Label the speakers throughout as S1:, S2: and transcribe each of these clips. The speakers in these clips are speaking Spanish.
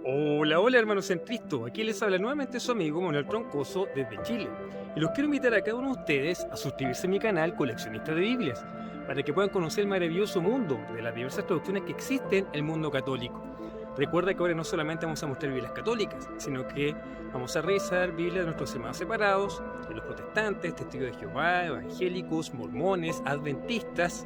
S1: Hola, hola hermanos en Cristo, aquí les habla nuevamente su amigo Manuel Troncoso desde Chile y los quiero invitar a cada uno de ustedes a suscribirse a mi canal Coleccionista de Biblias para que puedan conocer el maravilloso mundo de las diversas traducciones que existen en el mundo católico. Recuerda que ahora no solamente vamos a mostrar Biblias católicas, sino que vamos a revisar Biblias de nuestros hermanos separados, de los protestantes, testigos de Jehová, evangélicos, mormones, adventistas,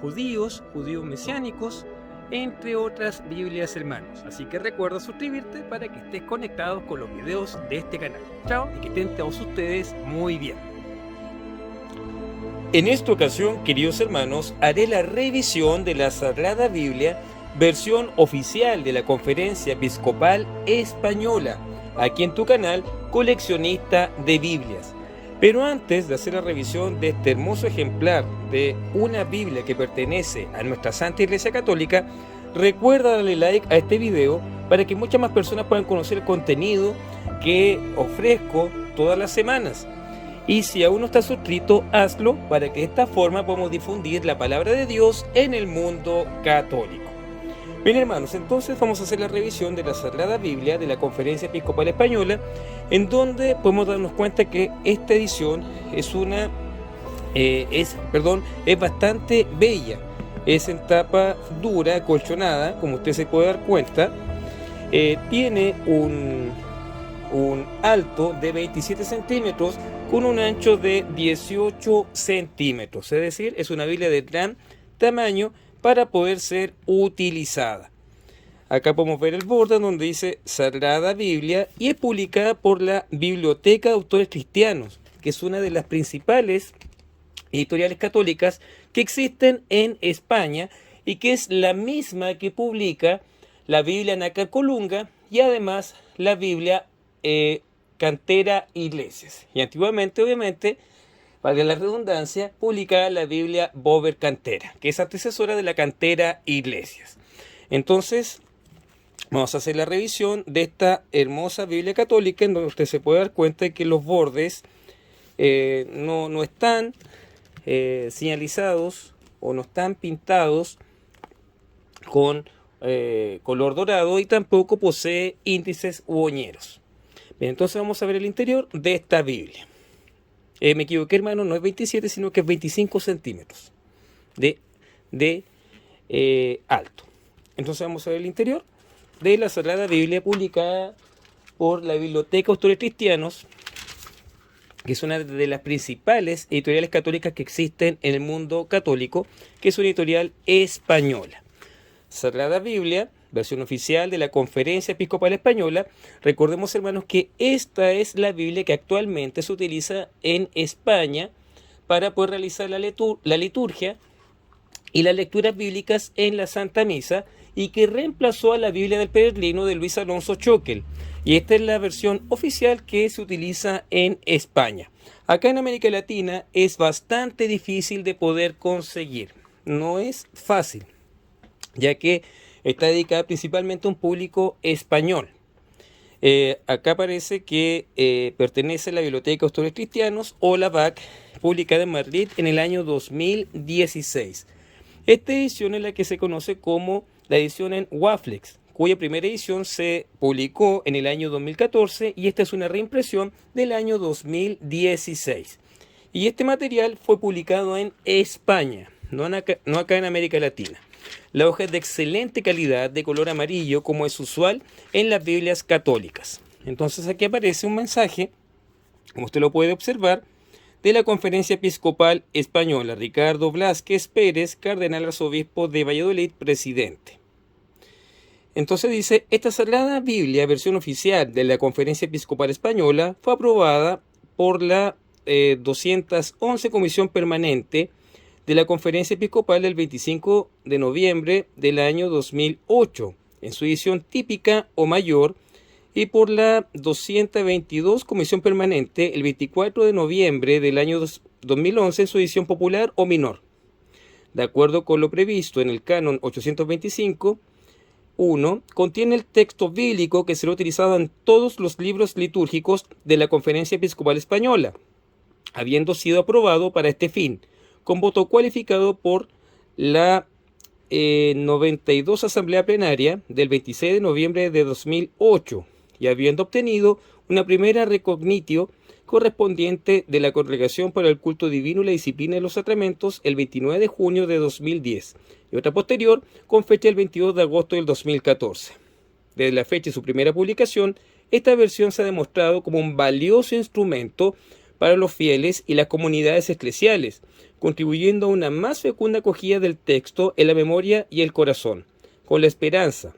S1: judíos mesiánicos, entre otras Biblias, hermanos. Así que recuerda suscribirte para que estés conectados con los videos de este canal. Chao y que estén todos ustedes muy bien. En esta ocasión, queridos hermanos, haré la revisión de la Sagrada Biblia, versión oficial de la Conferencia Episcopal Española, aquí en tu canal Coleccionista de Biblias. Pero antes de hacer la revisión de este hermoso ejemplar de una Biblia que pertenece a nuestra Santa Iglesia Católica, recuerda darle like a este video para que muchas más personas puedan conocer el contenido que ofrezco todas las semanas. Y si aún no estás suscrito, hazlo para que de esta forma podamos difundir la palabra de Dios en el mundo católico. Bien, hermanos, entonces vamos a hacer la revisión de la Sagrada Biblia de la Conferencia Episcopal Española, en donde podemos darnos cuenta que esta edición es bastante bella. Es en tapa dura, acolchonada, como usted se puede dar cuenta. Tiene un alto de 27 centímetros con un ancho de 18 centímetros. Es decir, es una Biblia de gran tamaño para poder ser utilizada. Acá podemos ver el borde donde dice Sagrada Biblia y es publicada por la Biblioteca de Autores Cristianos, que es una de las principales editoriales católicas que existen en España y que es la misma que publica la Biblia Nácar Colunga y además la Biblia Cantera Iglesias. Y antiguamente, obviamente, valga la redundancia, publicaba la Biblia Bover Cantera, que es antecesora de la Cantera Iglesias. Entonces, vamos a hacer la revisión de esta hermosa Biblia católica, en donde usted se puede dar cuenta de que los bordes no están señalizados o no están pintados con color dorado y tampoco posee índices u oñeros. Bien, entonces vamos a ver el interior de esta Biblia. Me equivoqué, hermano, no es 27, sino que es 25 centímetros de alto. Entonces vamos a ver el interior de la Sagrada Biblia publicada por la Biblioteca de Autores Cristianos, que es una de las principales editoriales católicas que existen en el mundo católico, que es una editorial española. Sagrada Biblia, versión oficial de la Conferencia Episcopal Española. Recordemos, hermanos, que esta es la Biblia que actualmente se utiliza en España para poder realizar la liturgia y las lecturas bíblicas en la Santa Misa y que reemplazó a la Biblia del Peregrino de Luis Alonso Choquel. Y esta es la versión oficial que se utiliza en España. Acá en América Latina es bastante difícil de poder conseguir. No es fácil, ya que está dedicada principalmente a un público español. Acá parece que pertenece a la Biblioteca de Autores Cristianos o la BAC, publicada en Madrid en el año 2016. Esta edición es la que se conoce como la edición en Waflex, cuya primera edición se publicó en el año 2014 y esta es una reimpresión del año 2016. Y este material fue publicado en España, no acá en América Latina. La hoja es de excelente calidad, de color amarillo, como es usual en las Biblias católicas. Entonces aquí aparece un mensaje, como usted lo puede observar, de la Conferencia Episcopal Española, Ricardo Blázquez Pérez, cardenal arzobispo de Valladolid, presidente. Entonces dice, esta Sagrada Biblia, versión oficial de la Conferencia Episcopal Española, fue aprobada por la 211, Comisión Permanente de la Conferencia Episcopal del 25 de noviembre del año 2008, en su edición típica o mayor, y por la 222 Comisión Permanente el 24 de noviembre del año 2011 en su edición popular o menor. De acuerdo con lo previsto en el Canon 825, 1. Contiene el texto bíblico que será utilizado en todos los libros litúrgicos de la Conferencia Episcopal Española, habiendo sido aprobado para este fin, con voto cualificado por la 92 Asamblea Plenaria del 26 de noviembre de 2008 y habiendo obtenido una primera recognitio correspondiente de la Congregación para el Culto Divino y la Disciplina de los Sacramentos el 29 de junio de 2010 y otra posterior con fecha el 22 de agosto del 2014. Desde la fecha de su primera publicación, esta versión se ha demostrado como un valioso instrumento para los fieles y las comunidades eclesiales, contribuyendo a una más fecunda acogida del texto en la memoria y el corazón, con la esperanza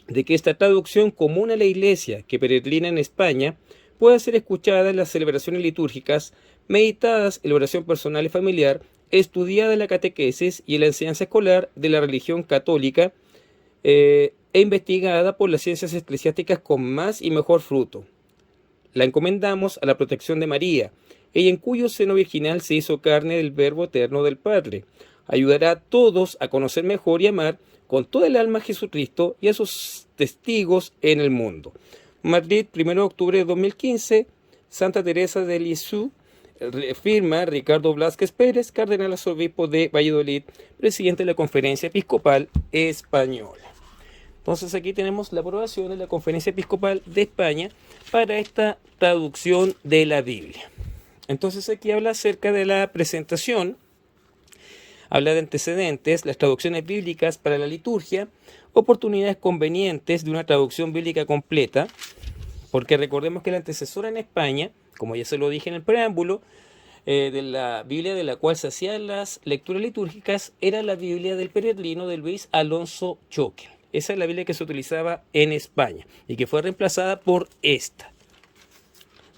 S1: de que esta traducción común a la Iglesia que peregrina en España pueda ser escuchada en las celebraciones litúrgicas, meditadas en la oración personal y familiar, estudiada en la catequesis y en la enseñanza escolar de la religión católica e investigada por las ciencias eclesiásticas con más y mejor fruto. La encomendamos a la protección de María, ella en cuyo seno virginal se hizo carne del Verbo eterno del Padre. Ayudará a todos a conocer mejor y amar con toda el alma a Jesucristo y a sus testigos en el mundo. Madrid, 1 de octubre de 2015, Santa Teresa de Lisieux, firma Ricardo Blázquez Pérez, cardenal arzobispo de Valladolid, presidente de la Conferencia Episcopal Española. Entonces aquí tenemos la aprobación de la Conferencia Episcopal de España para esta traducción de la Biblia. Entonces aquí habla acerca de la presentación, habla de antecedentes, las traducciones bíblicas para la liturgia, oportunidades convenientes de una traducción bíblica completa, porque recordemos que la antecesora en España, como ya se lo dije en el preámbulo, de la Biblia de la cual se hacían las lecturas litúrgicas, era la Biblia del peregrino de Luis Alonso Choquel. Esa es la Biblia que se utilizaba en España y que fue reemplazada por esta.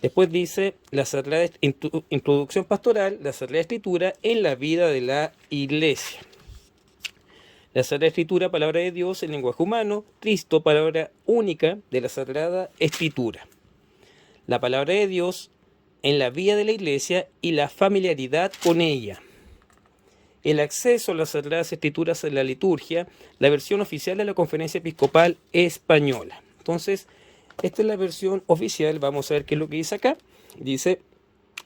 S1: Después dice la Sagrada Introducción Pastoral, la Sagrada Escritura en la vida de la Iglesia. La Sagrada Escritura, palabra de Dios en lenguaje humano, Cristo, palabra única de la Sagrada Escritura. La palabra de Dios en la vida de la Iglesia y la familiaridad con ella. El acceso a las Sagradas Escrituras en la liturgia, la versión oficial de la Conferencia Episcopal Española. Entonces, esta es la versión oficial, vamos a ver qué es lo que dice acá. Dice,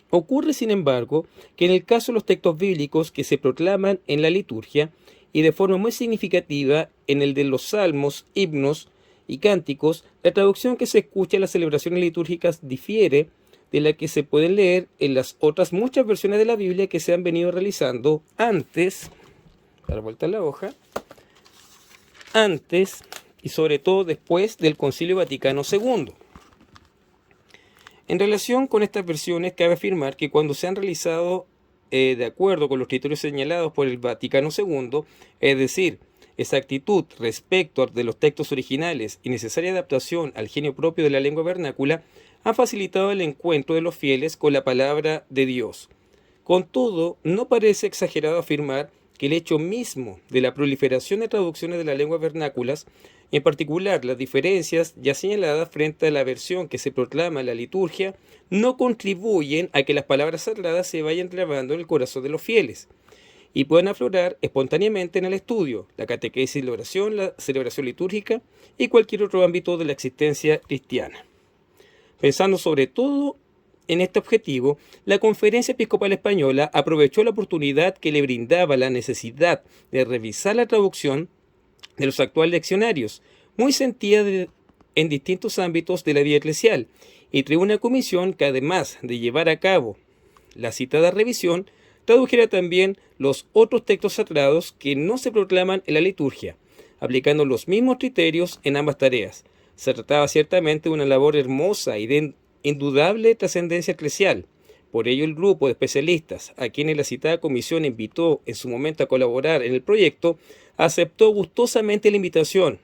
S1: ocurre sin embargo que en el caso de los textos bíblicos que se proclaman en la liturgia y de forma muy significativa en el de los salmos, himnos y cánticos, la traducción que se escucha en las celebraciones litúrgicas difiere de la que se pueden leer en las otras muchas versiones de la Biblia que se han venido realizando antes, dar vuelta a la hoja, antes y sobre todo después del Concilio Vaticano II. En relación con estas versiones, cabe afirmar que cuando se han realizado de acuerdo con los criterios señalados por el Vaticano II, es decir, exactitud respecto de los textos originales y necesaria adaptación al genio propio de la lengua vernácula, han facilitado el encuentro de los fieles con la palabra de Dios. Con todo, no parece exagerado afirmar que el hecho mismo de la proliferación de traducciones de las lenguas vernáculas, en particular las diferencias ya señaladas frente a la versión que se proclama en la liturgia, no contribuyen a que las palabras sagradas se vayan grabando en el corazón de los fieles y puedan aflorar espontáneamente en el estudio, la catequesis, la oración, la celebración litúrgica y cualquier otro ámbito de la existencia cristiana. Pensando sobre todo en este objetivo, la Conferencia Episcopal Española aprovechó la oportunidad que le brindaba la necesidad de revisar la traducción de los actuales leccionarios, muy sentida en distintos ámbitos de la vida eclesial, y creó una comisión que, además de llevar a cabo la citada revisión, tradujera también los otros textos sagrados que no se proclaman en la liturgia, aplicando los mismos criterios en ambas tareas. Se trataba ciertamente de una labor hermosa y de indudable trascendencia eclesial. Por ello, el grupo de especialistas, a quienes la citada comisión invitó en su momento a colaborar en el proyecto, aceptó gustosamente la invitación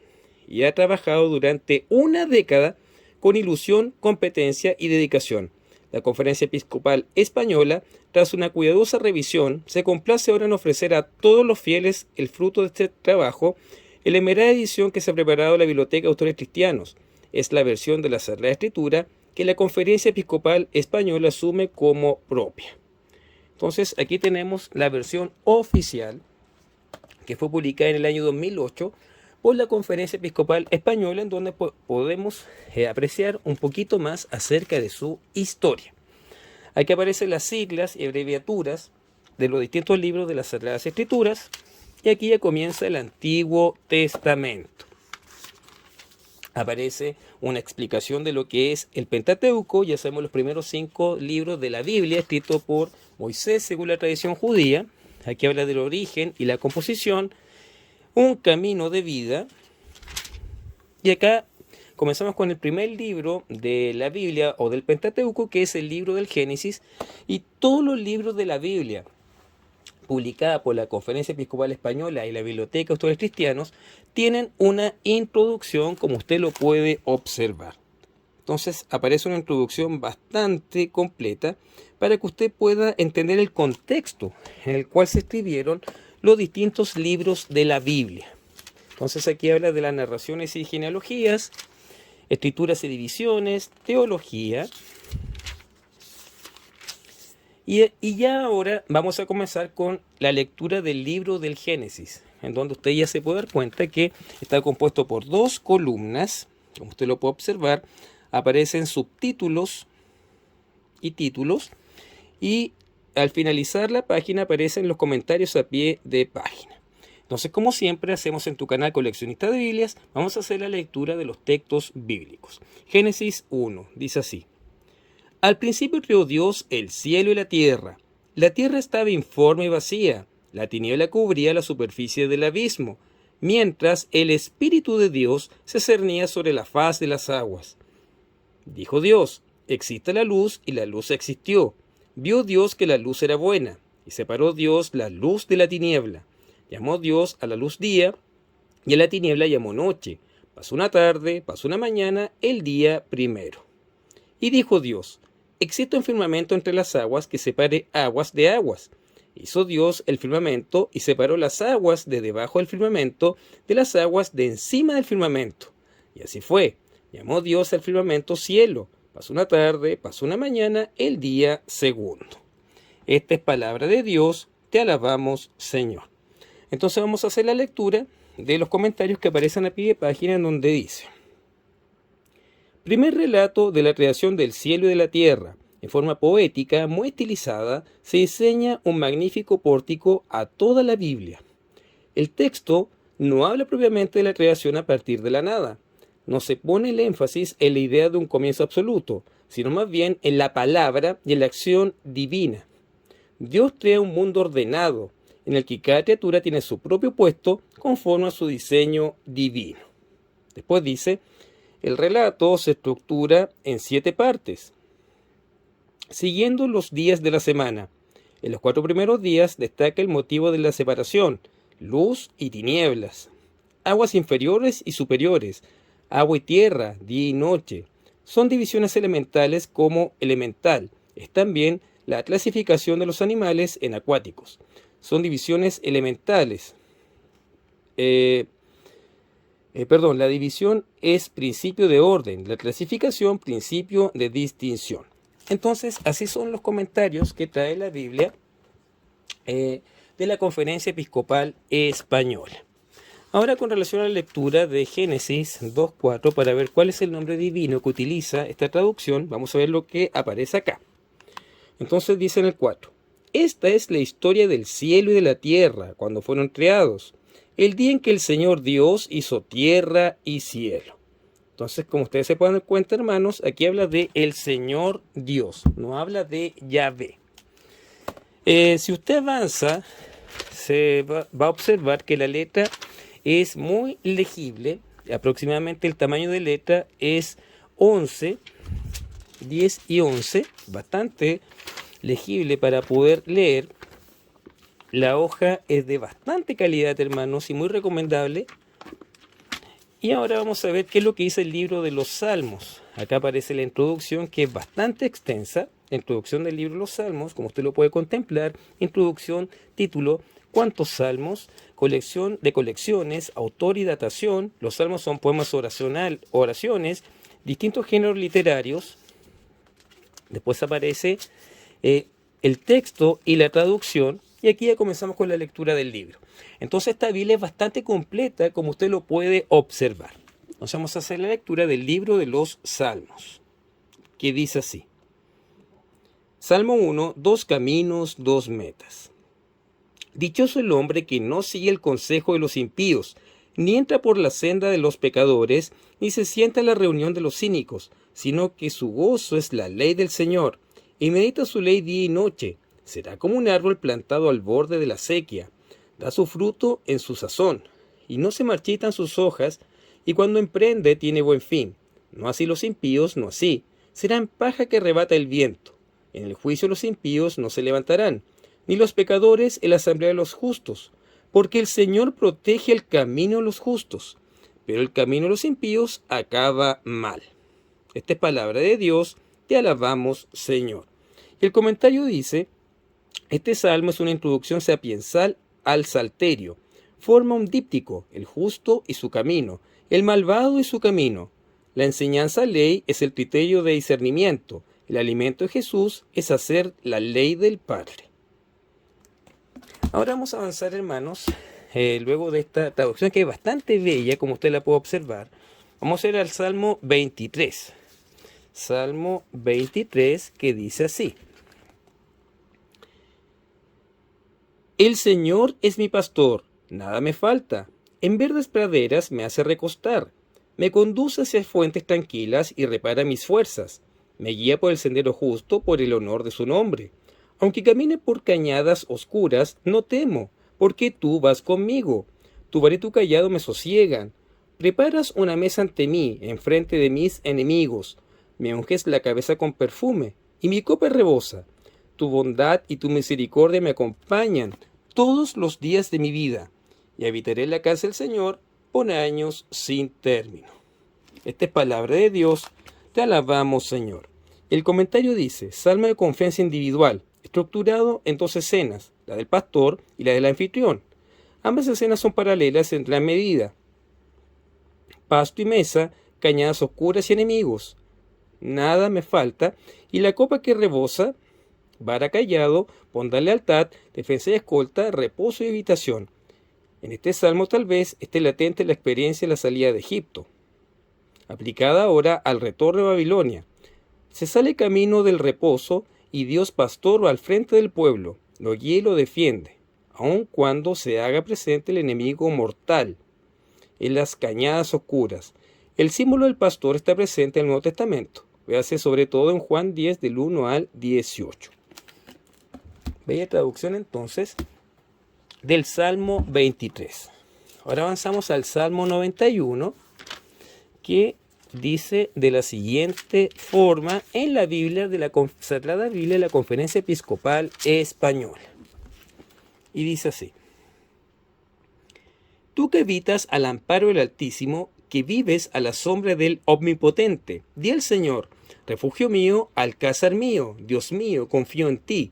S1: y ha trabajado durante una década con ilusión, competencia y dedicación, La Conferencia Episcopal Española, tras una cuidadosa revisión, se complace ahora en ofrecer a todos los fieles el fruto de este trabajo en la esmerada edición que se ha preparado la Biblioteca de Autores Cristianos. Es la versión de la Sagrada Escritura que la Conferencia Episcopal Española asume como propia. Entonces, aquí tenemos la versión oficial que fue publicada en el año 2008 por la Conferencia Episcopal Española, en donde podemos apreciar un poquito más acerca de su historia. Aquí aparecen las siglas y abreviaturas de los distintos libros de las Sagradas Escrituras, y aquí ya comienza el Antiguo Testamento. Aparece una explicación de lo que es el Pentateuco. Ya sabemos los primeros 5 libros de la Biblia, escritos por Moisés según la tradición judía. Aquí habla del origen y la composición, un camino de vida. Y acá comenzamos con el primer libro de la Biblia o del Pentateuco, que es el libro del Génesis, y todos los libros de la Biblia publicada por la Conferencia Episcopal Española y la Biblioteca de Autores Cristianos, tienen una introducción, como usted lo puede observar. Entonces aparece una introducción bastante completa para que usted pueda entender el contexto en el cual se escribieron los distintos libros de la Biblia. Entonces aquí habla de las narraciones y genealogías, escrituras y divisiones, teología. Y ya ahora vamos a comenzar con la lectura del libro del Génesis, en donde usted ya se puede dar cuenta que está compuesto por 2 columnas, como usted lo puede observar. Aparecen subtítulos y títulos, y al finalizar la página aparecen los comentarios a pie de página. Entonces, como siempre hacemos en tu canal Coleccionista de Biblias, vamos a hacer la lectura de los textos bíblicos. Génesis 1 dice así: Al principio creó Dios el cielo y la tierra. La tierra estaba informe y vacía, la tiniebla cubría la superficie del abismo, mientras el Espíritu de Dios se cernía sobre la faz de las aguas. Dijo Dios: exista la luz, y la luz existió. Vio Dios que la luz era buena, y separó Dios la luz de la tiniebla. Llamó Dios a la luz día, y a la tiniebla llamó noche. Pasó una tarde, pasó una mañana, el día primero. Y dijo Dios: existe un firmamento entre las aguas que separe aguas de aguas. Hizo Dios el firmamento y separó las aguas de debajo del firmamento de las aguas de encima del firmamento. Y así fue. Llamó Dios al firmamento cielo. Pasó una tarde, pasó una mañana, el día segundo. Esta es palabra de Dios. Te alabamos, Señor. Entonces vamos a hacer la lectura de los comentarios que aparecen a pie de página, en donde dice: primer relato de la creación del cielo y de la tierra. En forma poética, muy estilizada, se diseña un magnífico pórtico a toda la Biblia. El texto no habla propiamente de la creación a partir de la nada. No se pone el énfasis en la idea de un comienzo absoluto, sino más bien en la palabra y en la acción divina. Dios crea un mundo ordenado, en el que cada criatura tiene su propio puesto conforme a su diseño divino. Después dice: el relato se estructura en 7 partes, siguiendo los días de la semana. En los 4 primeros días destaca el motivo de la separación: luz y tinieblas, aguas inferiores y superiores, agua y tierra, día y noche. Son divisiones elementales como elemental. Es también la clasificación de los animales en acuáticos. Son divisiones elementales. La división es principio de orden, la clasificación principio de distinción. Entonces, así son los comentarios que trae la Biblia de la Conferencia Episcopal Española. Ahora, con relación a la lectura de Génesis 2.4, para ver cuál es el nombre divino que utiliza esta traducción, vamos a ver lo que aparece acá. Entonces dice en el 4: esta es la historia del cielo y de la tierra cuando fueron creados, el día en que el Señor Dios hizo tierra y cielo. Entonces, como ustedes se pueden dar cuenta, hermanos, aquí habla de el Señor Dios, no habla de Yahvé. Si usted avanza, se va a observar que la letra es muy legible. Aproximadamente el tamaño de letra es 11, 10 y 11, bastante legible para poder leer. La hoja es de bastante calidad, hermanos, y muy recomendable. Y ahora vamos a ver qué es lo que dice el libro de los Salmos. Acá aparece la introducción, que es bastante extensa, la introducción del libro de los Salmos, como usted lo puede contemplar, introducción, título, ¿cuántos salmos? Colección de colecciones, autor y datación. Los salmos son poemas oraciones, distintos géneros literarios. Después aparece el texto y la traducción, y aquí ya comenzamos con la lectura del libro. Entonces esta Biblia es bastante completa, como usted lo puede observar. Nos vamos a hacer la lectura del libro de los Salmos, que dice así. Salmo 1, 2 caminos, 2 metas. Dichoso el hombre que no sigue el consejo de los impíos, ni entra por la senda de los pecadores, ni se sienta en la reunión de los cínicos, sino que su gozo es la ley del Señor, y medita su ley día y noche. Será como un árbol plantado al borde de la acequia, da su fruto en su sazón, y no se marchitan sus hojas, y cuando emprende tiene buen fin. No así los impíos, no así. Serán paja que arrebata el viento. En el juicio los impíos no se levantarán, ni los pecadores en la asamblea de los justos, porque el Señor protege el camino de los justos, pero el camino de los impíos acaba mal. Esta es palabra de Dios, te alabamos, Señor. El comentario dice, este salmo es una introducción sapiensal al salterio. Forma un díptico, el justo y su camino, el malvado y su camino. La enseñanza ley es el criterio de discernimiento. El alimento de Jesús es hacer la ley del Padre. Ahora vamos a avanzar, hermanos, luego de esta traducción que es bastante bella, como usted la puede observar. Vamos a ir al Salmo 23. Salmo 23, que dice así. El Señor es mi pastor, nada me falta. En verdes praderas me hace recostar. Me conduce hacia fuentes tranquilas y repara mis fuerzas. Me guía por el sendero justo por el honor de su nombre. Aunque camine por cañadas oscuras, no temo, porque tú vas conmigo. Tu vara y tu cayado me sosiegan. Preparas una mesa ante mí, enfrente de mis enemigos. Me unges la cabeza con perfume, y mi copa rebosa. Tu bondad y tu misericordia me acompañan todos los días de mi vida, y habitaré en la casa del Señor por años sin término. Esta es palabra de Dios, te alabamos, Señor. El comentario dice, salmo de confianza individual, estructurado en 2 escenas, la del pastor y la del anfitrión. Ambas escenas son paralelas en gran medida. Pasto y mesa, cañadas oscuras y enemigos. Nada me falta, y la copa que rebosa, vara callado, bondad, lealtad, defensa y escolta, reposo y habitación. En este salmo tal vez esté latente la experiencia de la salida de Egipto, aplicada ahora al retorno de Babilonia. Se sale camino del reposo y Dios pastor va al frente del pueblo, lo guía y lo defiende, aun cuando se haga presente el enemigo mortal en las cañadas oscuras. El símbolo del pastor está presente en el Nuevo Testamento. Véase sobre todo en Juan 10 del 1 al 18. Bella traducción entonces del Salmo 23. Ahora avanzamos al Salmo 91, que dice de la siguiente forma en la Biblia de la Sagrada Biblia de la Conferencia Episcopal Española. Y dice así. Tú que habitas al amparo del Altísimo, que vives a la sombra del Omnipotente, di al Señor, refugio mío, alcázar mío, Dios mío, confío en ti.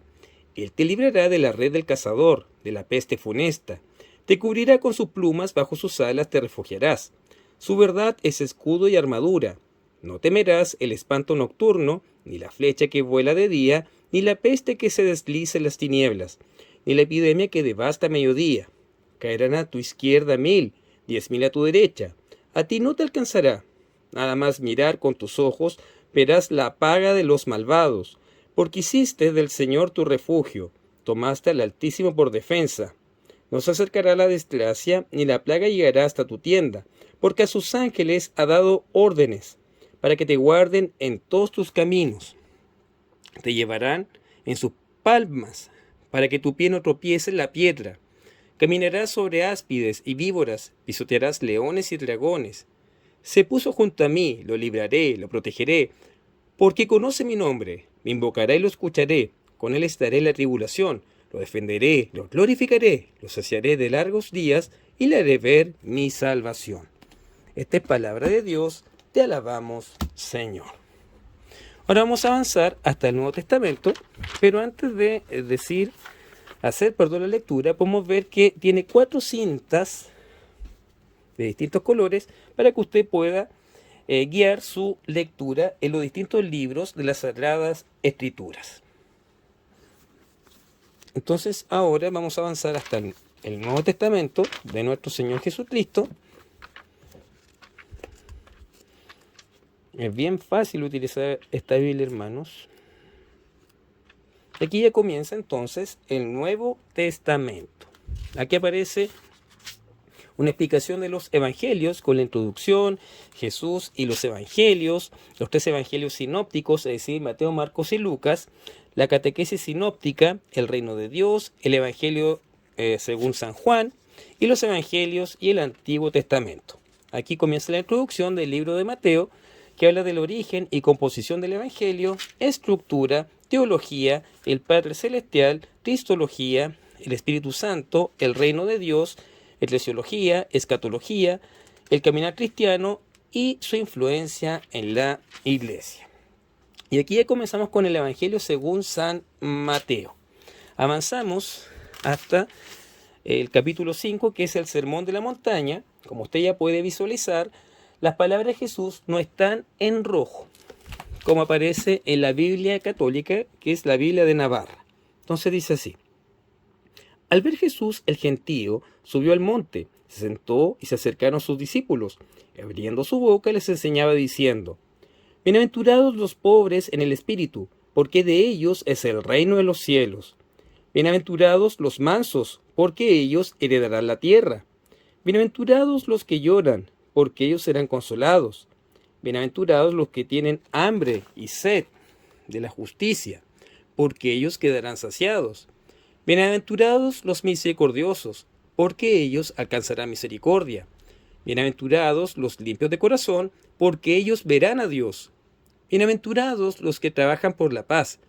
S1: Él te librará de la red del cazador, de la peste funesta. Te cubrirá con sus plumas, bajo sus alas te refugiarás. Su verdad es escudo y armadura. No temerás el espanto nocturno, ni la flecha que vuela de día, ni la peste que se desliza en las tinieblas, ni la epidemia que devasta a mediodía. Caerán a tu izquierda 1000, 10.000 a tu derecha. A ti no te alcanzará. Nada más mirar con tus ojos, verás la paga de los malvados. Porque hiciste del Señor tu refugio, tomaste al Altísimo por defensa. No se acercará la desgracia, ni la plaga llegará hasta tu tienda, porque a sus ángeles ha dado órdenes, para que te guarden en todos tus caminos. Te llevarán en sus palmas, para que tu pie no tropiece en la piedra. Caminarás sobre áspides y víboras, pisotearás leones y dragones. Se puso junto a mí, lo libraré, lo protegeré, porque conoce mi nombre. Me invocará y lo escucharé, con él estaré en la tribulación, lo defenderé, lo glorificaré, lo saciaré de largos días y le haré ver mi salvación. Esta es palabra de Dios, te alabamos, Señor. Ahora vamos a avanzar hasta el Nuevo Testamento, pero antes de hacer la lectura, podemos ver que tiene 4 cintas de distintos colores para que usted pueda guiar su lectura en los distintos libros de las Sagradas Escrituras. Entonces ahora vamos a avanzar hasta el Nuevo Testamento de nuestro Señor Jesucristo. Es bien fácil utilizar esta Biblia, hermanos. Aquí ya comienza entonces el Nuevo Testamento. Aquí aparece una explicación de los evangelios con la introducción, Jesús y los evangelios, los 3 evangelios sinópticos, es decir, Mateo, Marcos y Lucas, la catequesis sinóptica, el reino de Dios, el evangelio según San Juan y los evangelios y el Antiguo Testamento. Aquí comienza la introducción del libro de Mateo, que habla del origen y composición del evangelio, estructura, teología, el Padre Celestial, cristología, el Espíritu Santo, el reino de Dios, eclesiología, escatología, el caminar cristiano y su influencia en la iglesia. Y aquí ya comenzamos con el Evangelio según San Mateo. Avanzamos hasta el capítulo 5, que es el Sermón de la Montaña. Como usted ya puede visualizar, las palabras de Jesús no están en rojo, como aparece en la Biblia católica, que es la Biblia de Navarra. Entonces dice así: al ver Jesús el gentío, subió al monte, se sentó y se acercaron sus discípulos. Abriendo su boca les enseñaba diciendo: bienaventurados los pobres en el espíritu, porque de ellos es el reino de los cielos. Bienaventurados los mansos, porque ellos heredarán la tierra. Bienaventurados los que lloran, porque ellos serán consolados. Bienaventurados los que tienen hambre y sed de la justicia, porque ellos quedarán saciados. Bienaventurados los misericordiosos, porque ellos alcanzarán misericordia. Bienaventurados los limpios de corazón, porque ellos verán a Dios. Bienaventurados los que trabajan por la paz,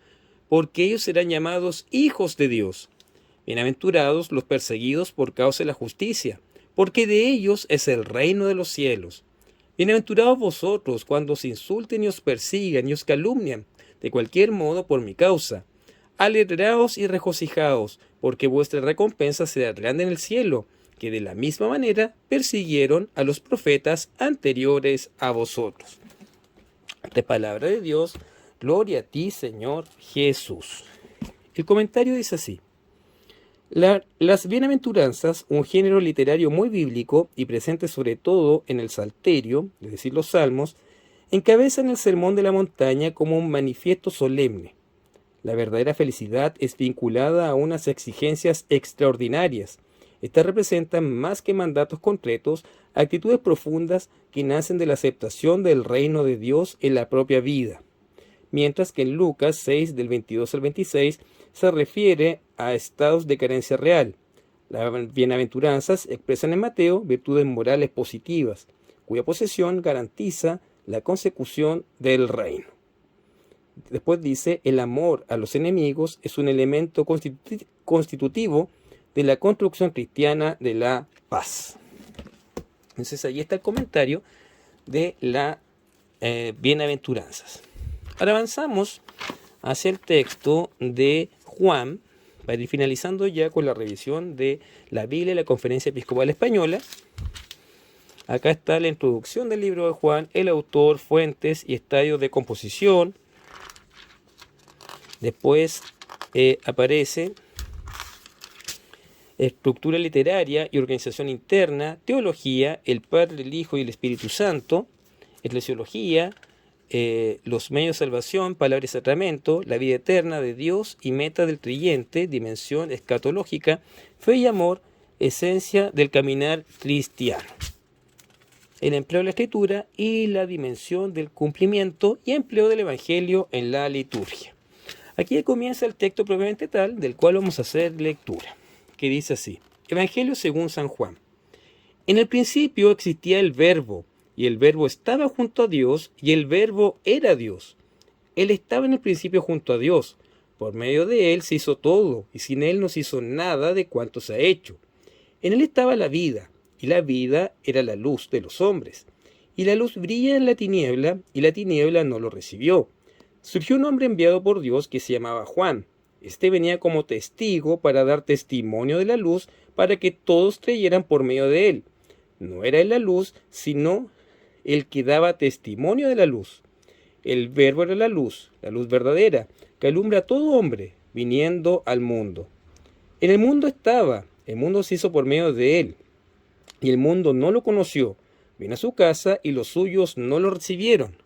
S1: porque ellos serán llamados hijos de Dios. Bienaventurados los perseguidos por causa de la justicia, porque de ellos es el reino de los cielos. Bienaventurados vosotros cuando os insulten y os persigan y os calumnian de cualquier modo por mi causa. Alegraos y regocijaos, porque vuestra recompensa será grande en el cielo, que de la misma manera persiguieron a los profetas anteriores a vosotros. Esta palabra de Dios, gloria a ti, Señor Jesús. El comentario dice así: las bienaventuranzas, un género literario muy bíblico y presente sobre todo en el Salterio, es decir, los Salmos, encabezan el Sermón de la Montaña como un manifiesto solemne. La verdadera felicidad es vinculada a unas exigencias extraordinarias. Estas representan, más que mandatos concretos, actitudes profundas que nacen de la aceptación del reino de Dios en la propia vida. Mientras que en Lucas 6, del 22 al 26, se refiere a estados de carencia real. Las bienaventuranzas expresan en Mateo virtudes morales positivas, cuya posesión garantiza la consecución del reino. Después dice: el amor a los enemigos es un elemento constitutivo de la construcción cristiana de la paz. Entonces ahí está el comentario de las bienaventuranzas. Ahora avanzamos hacia el texto de Juan, para ir finalizando ya con la revisión de la Biblia y la Conferencia Episcopal Española. Acá está la introducción del libro de Juan, el autor, fuentes y estadios de composición. Después aparece estructura literaria y organización interna, teología, el Padre, el Hijo y el Espíritu Santo, eclesiología, los medios de salvación, palabra y sacramento, la vida eterna de Dios y meta del creyente, dimensión escatológica, fe y amor, esencia del caminar cristiano. El empleo de la escritura y la dimensión del cumplimiento y empleo del evangelio en la liturgia. Aquí comienza el texto propiamente tal, del cual vamos a hacer lectura, que dice así: Evangelio según San Juan. En el principio existía el Verbo, y el Verbo estaba junto a Dios, y el Verbo era Dios. Él estaba en el principio junto a Dios. Por medio de Él se hizo todo, y sin Él no se hizo nada de cuanto se ha hecho. En Él estaba la vida, y la vida era la luz de los hombres. Y la luz brilla en la tiniebla, y la tiniebla no lo recibió. Surgió un hombre enviado por Dios que se llamaba Juan. Este venía como testigo para dar testimonio de la luz para que todos creyeran por medio de él. No era él la luz, sino el que daba testimonio de la luz. El Verbo era la luz verdadera, que alumbra a todo hombre, viniendo al mundo. En el mundo estaba, el mundo se hizo por medio de él, y el mundo no lo conoció. Vino a su casa y los suyos no lo recibieron.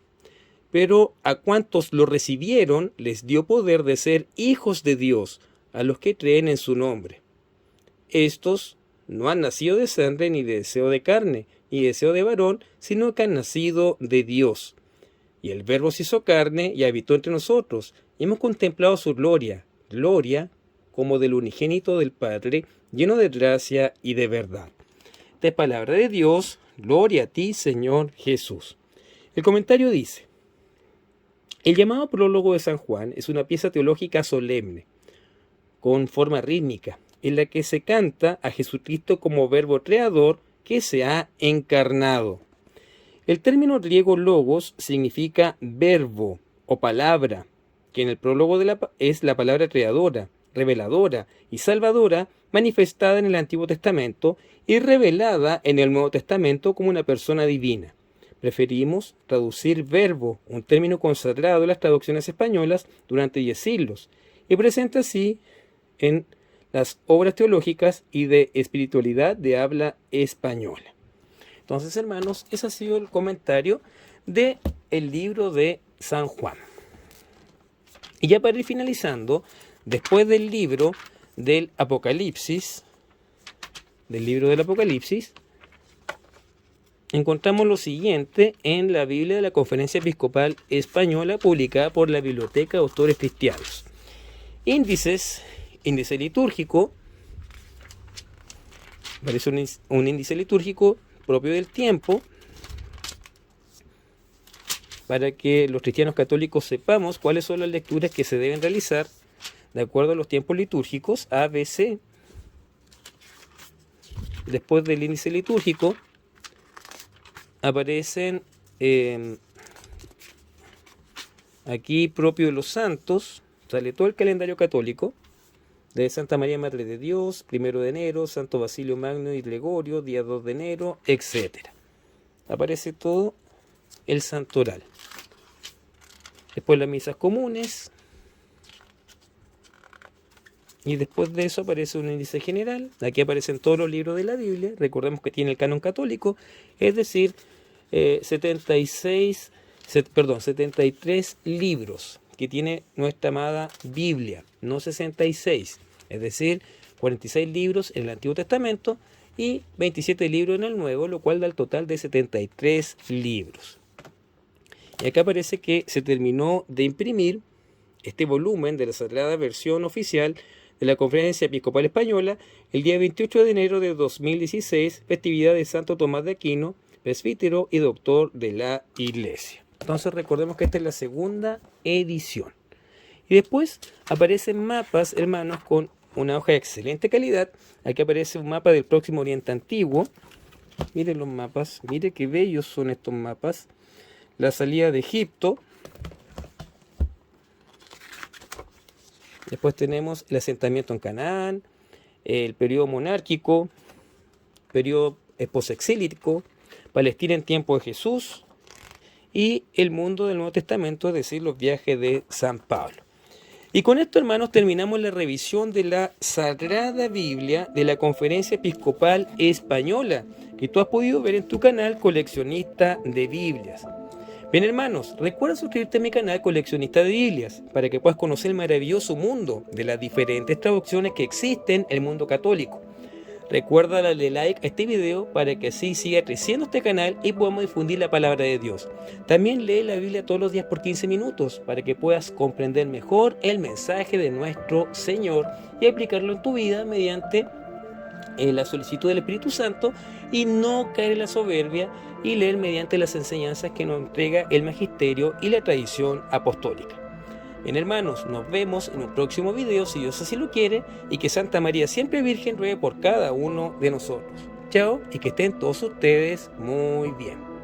S1: Pero a cuantos lo recibieron, les dio poder de ser hijos de Dios, a los que creen en su nombre. Estos no han nacido de sangre, ni de deseo de carne, ni de deseo de varón, sino que han nacido de Dios. Y el Verbo se hizo carne y habitó entre nosotros, y hemos contemplado su gloria, gloria como del unigénito del Padre, lleno de gracia y de verdad. Esta es palabra de Dios, gloria a ti, Señor Jesús. El comentario dice: el llamado prólogo de San Juan es una pieza teológica solemne, con forma rítmica, en la que se canta a Jesucristo como verbo creador que se ha encarnado. El término griego logos significa verbo o palabra, que en el prólogo es la palabra creadora, reveladora y salvadora, manifestada en el Antiguo Testamento y revelada en el Nuevo Testamento como una persona divina. Preferimos traducir verbo, un término consagrado en las traducciones españolas durante 10 siglos, y presente así en las obras teológicas y de espiritualidad de habla española. Entonces, hermanos, ese ha sido el comentario del libro de San Juan. Y ya para ir finalizando, después del libro del Apocalipsis, encontramos lo siguiente en la Biblia de la Conferencia Episcopal Española, publicada por la Biblioteca de Autores Cristianos. Índice litúrgico, aparece un índice litúrgico propio del tiempo, para que los cristianos católicos sepamos cuáles son las lecturas que se deben realizar de acuerdo a los tiempos litúrgicos A, B, C. Después del índice litúrgico aparecen aquí propio de los santos, sale todo el calendario católico de Santa María Madre de Dios, 1 de enero, Santo Basilio Magno y Gregorio, día 2 de enero, etc. Aparece todo el santoral. Después las misas comunes. Y después de eso aparece un índice general. Aquí aparecen todos los libros de la Biblia. Recordemos que tiene el canon católico, es decir, 73 libros que tiene nuestra amada Biblia, no 66. Es decir, 46 libros en el Antiguo Testamento y 27 libros en el Nuevo, lo cual da el total de 73 libros. Y acá aparece que se terminó de imprimir este volumen de la Sagrada Versión Oficial de la Conferencia Episcopal Española el día 28 de enero de 2016, festividad de Santo Tomás de Aquino, presbítero y doctor de la Iglesia. Entonces recordemos que esta es la segunda edición. Y después aparecen mapas, hermanos, con una hoja de excelente calidad. Aquí aparece un mapa del Próximo Oriente Antiguo. Miren los mapas, miren qué bellos son estos mapas. La salida de Egipto. Después tenemos el asentamiento en Canaán, el periodo monárquico, periodo posexílico, Palestina en tiempo de Jesús y el mundo del Nuevo Testamento, es decir, los viajes de San Pablo. Y con esto, hermanos, terminamos la revisión de la Sagrada Biblia de la Conferencia Episcopal Española, que tú has podido ver en tu canal Coleccionista de Biblias. Bien, hermanos, recuerda suscribirte a mi canal Coleccionista de Biblias para que puedas conocer el maravilloso mundo de las diferentes traducciones que existen en el mundo católico. Recuerda darle like a este video para que así siga creciendo este canal y podamos difundir la palabra de Dios. También lee la Biblia todos los días por 15 minutos para que puedas comprender mejor el mensaje de nuestro Señor y aplicarlo en tu vida mediante la solicitud del Espíritu Santo y no caer en la soberbia y leer mediante las enseñanzas que nos entrega el magisterio y la tradición apostólica. Bien, hermanos, nos vemos en un próximo video si Dios así lo quiere y que Santa María siempre Virgen ruegue por cada uno de nosotros. Chao y que estén todos ustedes muy bien.